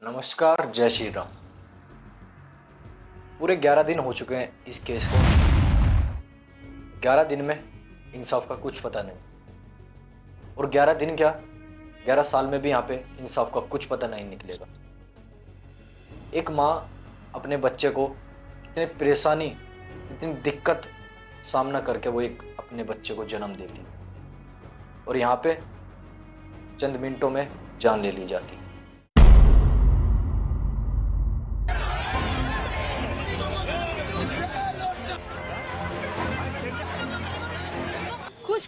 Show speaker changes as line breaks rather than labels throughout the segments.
नमस्कार, जय श्री राम। पूरे 11 दिन हो चुके हैं इस केस को। 11 दिन में इंसाफ का कुछ पता नहीं, और 11 दिन क्या, 11 साल में भी यहाँ पे इंसाफ का कुछ पता नहीं निकलेगा। एक माँ अपने बच्चे को इतनी परेशानी, इतनी दिक्कत सामना करके वो एक अपने बच्चे को जन्म देती, और यहाँ पे चंद मिनटों में जान ले ली जाती।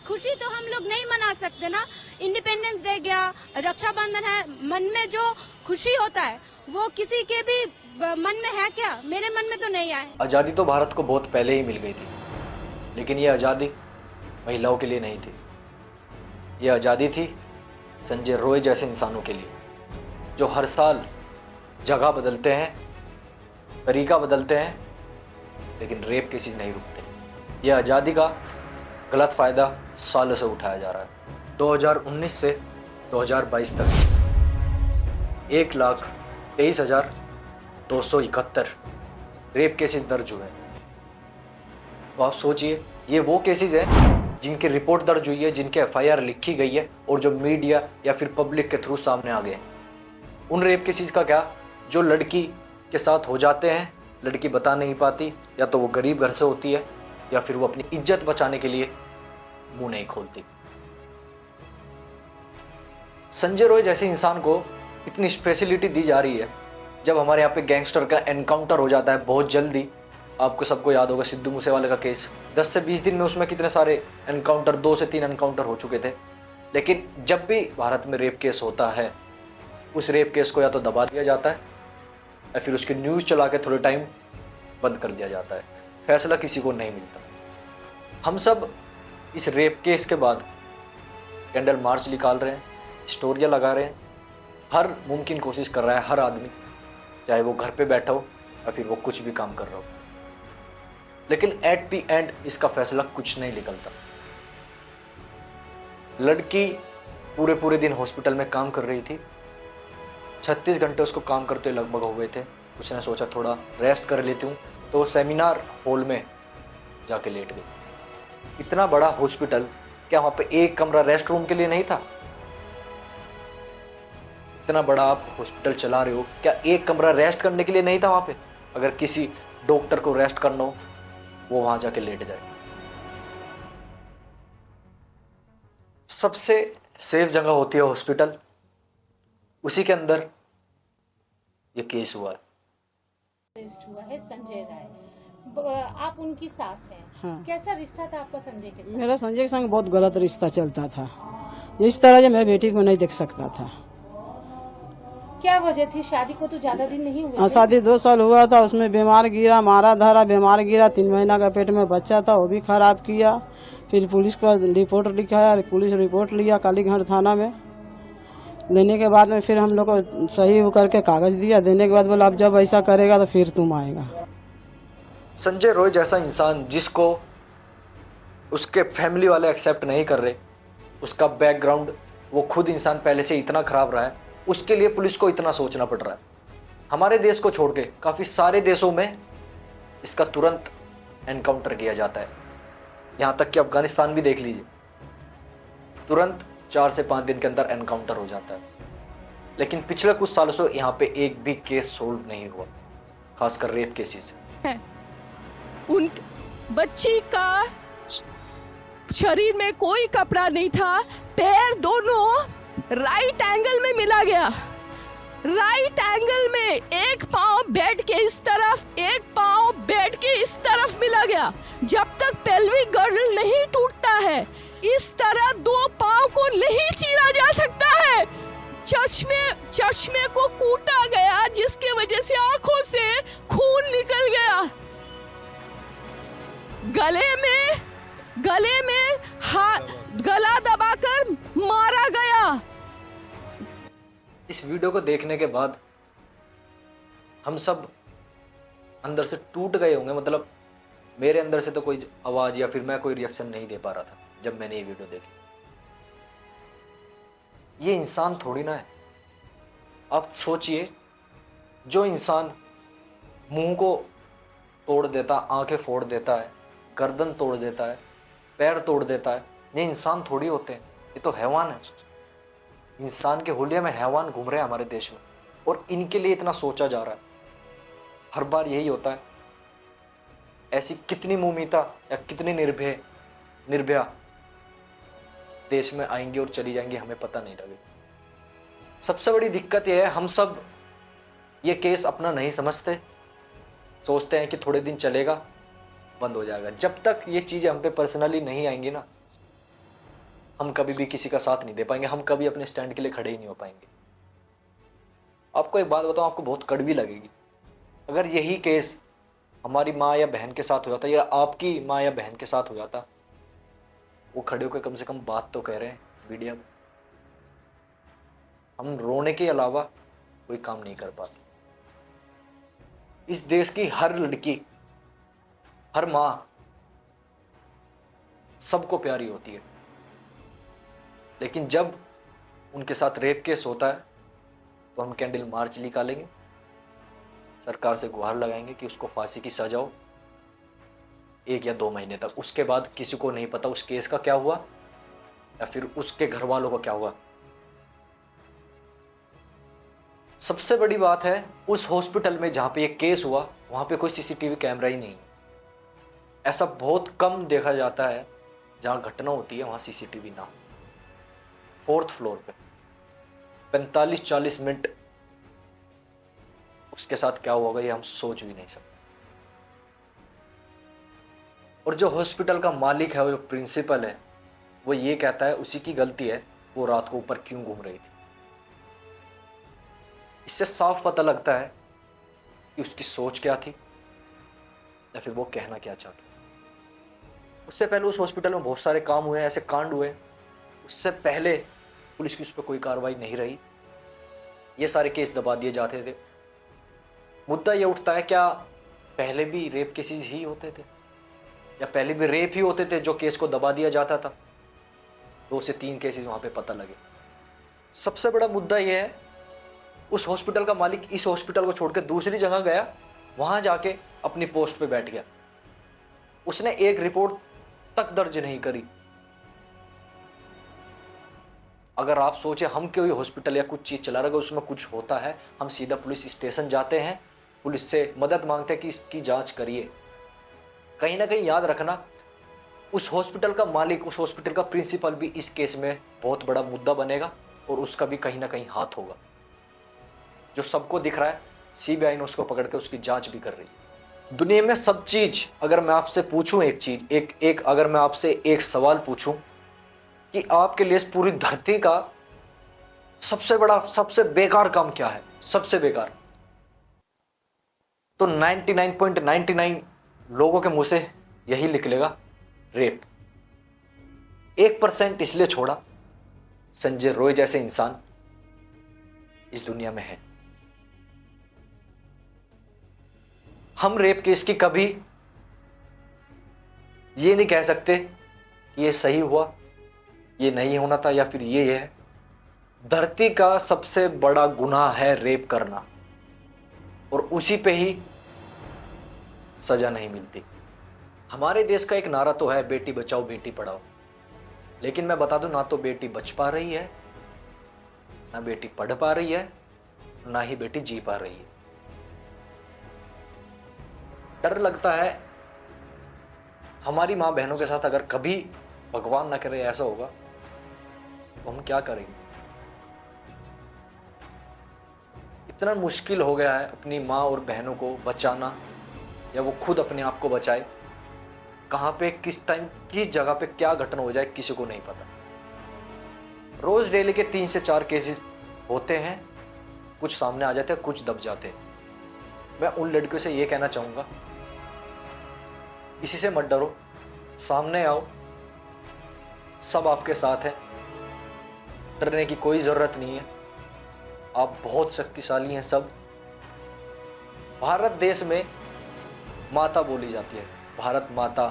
खुशी तो हम लोग नहीं मना सकते ना। इंडिपेंडेंस डे गया, रक्षाबंधन है, मन में जो खुशी होता है वो किसी के भी मन में है क्या? मेरे मन में तो नहीं आए।
आज़ादी तो भारत को बहुत पहले ही मिल गई थी, लेकिन ये आज़ादी महिलाओं के लिए नहीं थी। ये आज़ादी थी संजय रॉय जैसे इंसानों के लिए, जो हर साल जगह बदलते हैं, तरीका बदलते हैं, लेकिन रेप केसेस नहीं रुकते। ये आज़ादी का गलत फ़ायदा सालों से उठाया जा रहा है। 2019 से 2022 तक 1,23,271 रेप केसेस दर्ज हुए हैं। तो आप सोचिए, ये वो केसेस हैं जिनकी रिपोर्ट दर्ज हुई है, जिनके एफआईआर लिखी गई है और जो मीडिया या फिर पब्लिक के थ्रू सामने आ गए हैं। उन रेप केसेस का क्या, जो लड़की के साथ हो जाते हैं, लड़की बता नहीं पाती, या तो वो गरीब घर से होती है या फिर वो अपनी इज्जत बचाने के लिए मुंह नहीं खोलती। संजय रॉय जैसे इंसान को इतनी स्पेशलिटी दी जा रही है। जब हमारे यहाँ पे गैंगस्टर का एनकाउंटर हो जाता है बहुत जल्दी, आपको सबको याद होगा सिद्धू मूसेवाले का केस, 10 से 20 दिन में उसमें कितने सारे एनकाउंटर, 2 से 3 एनकाउंटर हो चुके थे। लेकिन जब भी भारत में रेप केस होता है, उस रेप केस को या तो दबा दिया जाता है या फिर उसकी न्यूज़ चला के थोड़े टाइम बंद कर दिया जाता है। फैसला किसी को नहीं मिलता। हम सब इस रेप केस के बाद कैंडल मार्च निकाल रहे हैं, स्टोरियाँ लगा रहे हैं, हर मुमकिन कोशिश कर रहा है हर आदमी, चाहे वो घर पे बैठा हो या फिर वो कुछ भी काम कर रहा हो। लेकिन एट द एंड इसका फैसला कुछ नहीं निकलता। लड़की पूरे पूरे दिन हॉस्पिटल में काम कर रही थी, 36 घंटे उसको काम करते लगभग हो गए थे। उसने सोचा थोड़ा रेस्ट कर लेती हूँ, तो सेमिनार हॉल में जाके लेट गई। इतना बड़ा हॉस्पिटल, क्या वहाँ पे एक कमरा रेस्ट रूम के लिए नहीं था? इतना बड़ा आप हॉस्पिटल चला रहे हो, क्या एक कमरा रेस्ट करने के लिए नहीं था वहाँ पे? अगर किसी डॉक्टर को रेस्ट करना हो, वो वहाँ जाके लेट जाए। सबसे सेफ जगह होती है हॉस्पिटल, उसी के अंदर ये केस हुआ है।
हुआ है संजय राय, आप उनकी सास हैं।
हाँ।
कैसा रिश्ता था आपका संजय के साथ?
मेरा संजय के संग बहुत गलत रिश्ता चलता था। इस तरह से मेरी बेटी को नहीं देख सकता था।
क्या वजह थी? शादी को तो ज्यादा दिन नहीं हुए थे।
शादी 2 साल हुआ था, उसमें बीमार गिरा, मारा धरा, बीमार गिरा। 3 महीना का पेट में बच्चा था, वो भी खराब किया। फिर पुलिस को रिपोर्ट लिखाया, पुलिस रिपोर्ट लिया कालीघाट थाना में। लेने के बाद में फिर हम लोग को सही करके कागज दिया। देने के बाद बोला अब जब ऐसा करेगा तो फिर तुम आएगा।
संजय रॉय जैसा इंसान, जिसको उसके फैमिली वाले एक्सेप्ट नहीं कर रहे, उसका बैकग्राउंड, वो खुद इंसान पहले से इतना खराब रहा है, उसके लिए पुलिस को इतना सोचना पड़ रहा है। हमारे देश को छोड़ के काफ़ी सारे देशों में इसका तुरंत एनकाउंटर किया जाता है। यहाँ तक कि अफगानिस्तान भी देख लीजिए, तुरंत 4 से 5 दिन के अंदर एनकाउंटर हो जाता है। लेकिन पिछले कुछ सालों से यहाँ पे एक भी केस सोल्व नहीं हुआ, खासकर रेप केसेस।
उन बच्ची का शरीर में कोई कपड़ा नहीं था, पैर दोनों राइट एंगल में मिला गया। राइट एंगल में एक पांव बेड के इस तरफ, एक पांव बेड के इस तरफ मिला गया। जब तक पेल्विक गर्डल नहीं टूटता है, इस तरह 2 पांव को नहीं चीरा जा सकता है। चश्मे को कूटा गया, जिसके वजह से आंखों से खून निकल गया। गले में गला दबाकर मारा गया।
इस वीडियो को देखने के बाद हम सब अंदर से टूट गए होंगे। मतलब मेरे अंदर से तो कोई आवाज़ या फिर मैं कोई रिएक्शन नहीं दे पा रहा था जब मैंने ये वीडियो देखी। ये इंसान थोड़ी ना है। आप सोचिए, जो इंसान मुंह को तोड़ देता, आंखें फोड़ देता है, गर्दन तोड़ देता है, पैर तोड़ देता है, ये इंसान थोड़ी होते हैं, ये तो हैवान है। इंसान के हुलिये में हैवान घूम रहे हैं हमारे देश में, और इनके लिए इतना सोचा जा रहा है। हर बार यही होता है। ऐसी कितनी मुमीता या कितनी निर्भया देश में आएंगी और चली जाएंगी, हमें पता नहीं लगेगा। सबसे बड़ी दिक्कत यह है, हम सब ये केस अपना नहीं समझते, सोचते हैं कि थोड़े दिन चलेगा, बंद हो जाएगा। जब तक ये चीज़ें हम पे पर्सनली नहीं आएंगी ना, हम कभी भी किसी का साथ नहीं दे पाएंगे, हम कभी अपने स्टैंड के लिए खड़े ही नहीं हो पाएंगे। आपको एक बात बताऊं, आपको बहुत कड़वी लगेगी। अगर यही केस हमारी माँ या बहन के साथ हो जाता, या आपकी माँ या बहन के साथ हो जाता, वो खड़े होकर कम से कम बात तो कह रहे हैं मीडिया में। हम रोने के अलावा कोई काम नहीं कर पाते। इस देश की हर लड़की, हर माँ सबको प्यारी होती है, लेकिन जब उनके साथ रेप केस होता है तो हम कैंडल मार्च निकालेंगे, सरकार से गुहार लगाएंगे कि उसको फांसी की सजा हो 1 या 2 महीने तक। उसके बाद किसी को नहीं पता उस केस का क्या हुआ या फिर उसके घर वालों का क्या हुआ। सबसे बड़ी बात है, उस हॉस्पिटल में जहां पे ये केस हुआ वहां पे कोई सीसीटीवी कैमरा ही नहीं है। ऐसा बहुत कम देखा जाता है जहां घटना होती है वहां सीसीटीवी ना हो। 4th फ्लोर पे 45-40 मिनट उसके साथ क्या होगा ये हम सोच भी नहीं सकते। और जो हॉस्पिटल का मालिक है, वो जो प्रिंसिपल है, वो ये कहता है उसी की गलती है, वो रात को ऊपर क्यों घूम रही थी। इससे साफ पता लगता है कि उसकी सोच क्या थी या फिर वो कहना क्या चाहता। उससे पहले उस हॉस्पिटल में बहुत सारे काम हुए, ऐसे कांड हुए, उससे पहले पुलिस की उस पर कोई कार्रवाई नहीं रही, ये सारे केस दबा दिए जाते थे। मुद्दा ये उठता है, क्या पहले भी रेप केसेस ही होते थे या पहले भी रेप ही होते थे जो केस को दबा दिया जाता था? 2 से 3 केसेस वहां पे पता लगे। सबसे बड़ा मुद्दा यह है, उस हॉस्पिटल का मालिक इस हॉस्पिटल को छोड़कर दूसरी जगह गया, वहां जाके अपनी पोस्ट पे बैठ गया, उसने एक रिपोर्ट तक दर्ज नहीं करी। अगर आप सोचे हम कोई हॉस्पिटल या कुछ चीज चला रहे, उसमें कुछ होता है, हम सीधा पुलिस स्टेशन जाते हैं, पुलिस से मदद मांगते हैं कि इसकी जांच करिए। कहीं ना कहीं याद रखना, उस हॉस्पिटल का मालिक, उस हॉस्पिटल का प्रिंसिपल भी इस केस में बहुत बड़ा मुद्दा बनेगा और उसका भी कहीं ना कहीं हाथ होगा। जो सबको दिख रहा है, सीबीआई ने उसको पकड़ के उसकी जांच भी कर रही है। दुनिया में सब चीज, अगर मैं आपसे पूछूं एक चीज, अगर मैं आपसे एक सवाल पूछूं कि आपके लिए इस पूरी धरती का सबसे बड़ा, सबसे बेकार काम क्या है, सबसे बेकार, तो 99.99 लोगों के मुंह से यही निकलेगा, रेप। 1% इसलिए छोड़ा, संजय रॉय जैसे इंसान इस दुनिया में है। हम रेप केस की कभी ये नहीं कह सकते कि ये सही हुआ, ये नहीं होना था, या फिर ये है। धरती का सबसे बड़ा गुनाह है रेप करना, और उसी पे ही सजा नहीं मिलती। हमारे देश का एक नारा तो है, बेटी बचाओ बेटी पढ़ाओ, लेकिन मैं बता दूं, ना तो बेटी बच पा रही है, ना बेटी पढ़ पा रही है, ना ही बेटी जी पा रही है। डर लगता है हमारी माँ बहनों के साथ अगर कभी भगवान ना करे ऐसा होगा तो हम क्या करेंगे। इतना मुश्किल हो गया है अपनी माँ और बहनों को बचाना, या वो खुद अपने आप को बचाए। कहाँ पे, किस टाइम, किस जगह पे क्या घटना हो जाए किसी को नहीं पता। रोज डेली के 3 से 4 केसेस होते हैं, कुछ सामने आ जाते हैं, कुछ दब जाते हैं। मैं उन लड़कियों से ये कहना चाहूँगा, किसी से मत डरो, सामने आओ, सब आपके साथ है, डरने की कोई ज़रूरत नहीं है, आप बहुत शक्तिशाली हैं सब। भारत देश में माता बोली जाती है, भारत माता,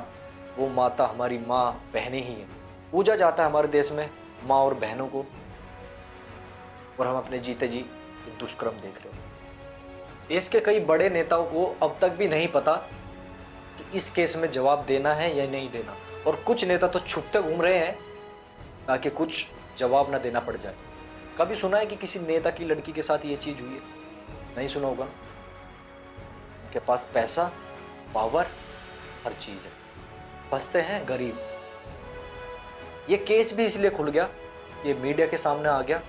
वो माता हमारी माँ बहनें ही हैं। पूजा जाता है हमारे देश में माँ और बहनों को, और हम अपने जीते जी दुष्कर्म देख रहे हैं। देश के कई बड़े नेताओं को अब तक भी नहीं पता कि इस केस में जवाब देना है या नहीं देना, और कुछ नेता तो छुपते घूम रहे हैं ताकि कुछ जवाब ना देना पड़ जाए। कभी सुना है कि किसी नेता की लड़की के साथ ये चीज हुई है? नहीं सुना होगा। उनके पास पैसा, पावर, हर चीज है, फंसते हैं गरीब। ये केस भी इसलिए खुल गया, ये मीडिया के सामने आ गया,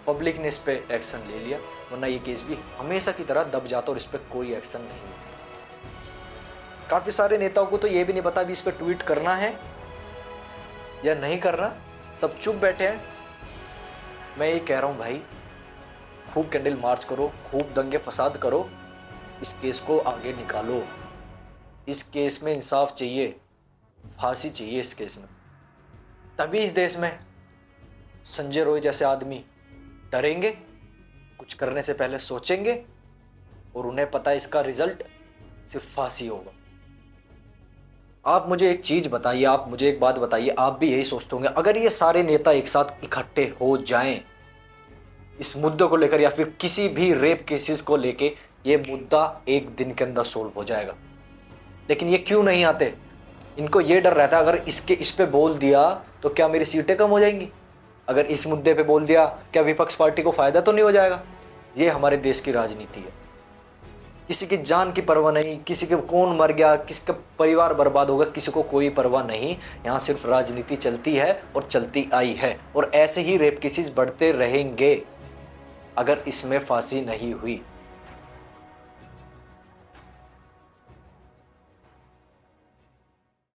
पब्लिक ने इस पे एक्शन ले लिया, वरना ये केस भी हमेशा की तरह दब जाता और इस पे कोई एक्शन नहीं होता। काफी सारे नेताओं को तो ये भी नहीं पता भी इस पे ट्वीट करना है या नहीं करना, सब चुप बैठे हैं। मैं ये कह रहा हूं भाई, खूब कैंडल मार्च करो, खूब दंगे फसाद करो, इस केस को आगे निकालो। इस केस में इंसाफ चाहिए, फांसी चाहिए इस केस में। तभी इस देश में संजय रॉय जैसे आदमी डरेंगे, कुछ करने से पहले सोचेंगे, और उन्हें पता है इसका रिजल्ट सिर्फ फांसी होगा। आप मुझे एक चीज बताइए, आप मुझे एक बात बताइए, आप भी यही सोचते होंगे, अगर ये सारे नेता एक साथ इकट्ठे हो जाएं इस मुद्दे को लेकर या फिर किसी भी रेप केसेस को लेके, ये मुद्दा एक दिन के अंदर सोल्व हो जाएगा। लेकिन ये क्यों नहीं आते? इनको ये डर रहता है अगर इस पे बोल दिया तो क्या मेरी सीटें कम हो जाएंगी, अगर इस मुद्दे पे बोल दिया क्या विपक्ष पार्टी को फायदा तो नहीं हो जाएगा। ये हमारे देश की राजनीति है। किसी की जान की परवाह नहीं, किसी के कौन मर गया, किसका परिवार बर्बाद होगा, किसी को कोई परवाह नहीं। यहाँ सिर्फ राजनीति चलती है और चलती आई है, और ऐसे ही रेप केसेस बढ़ते रहेंगे अगर इसमें फांसी नहीं हुई।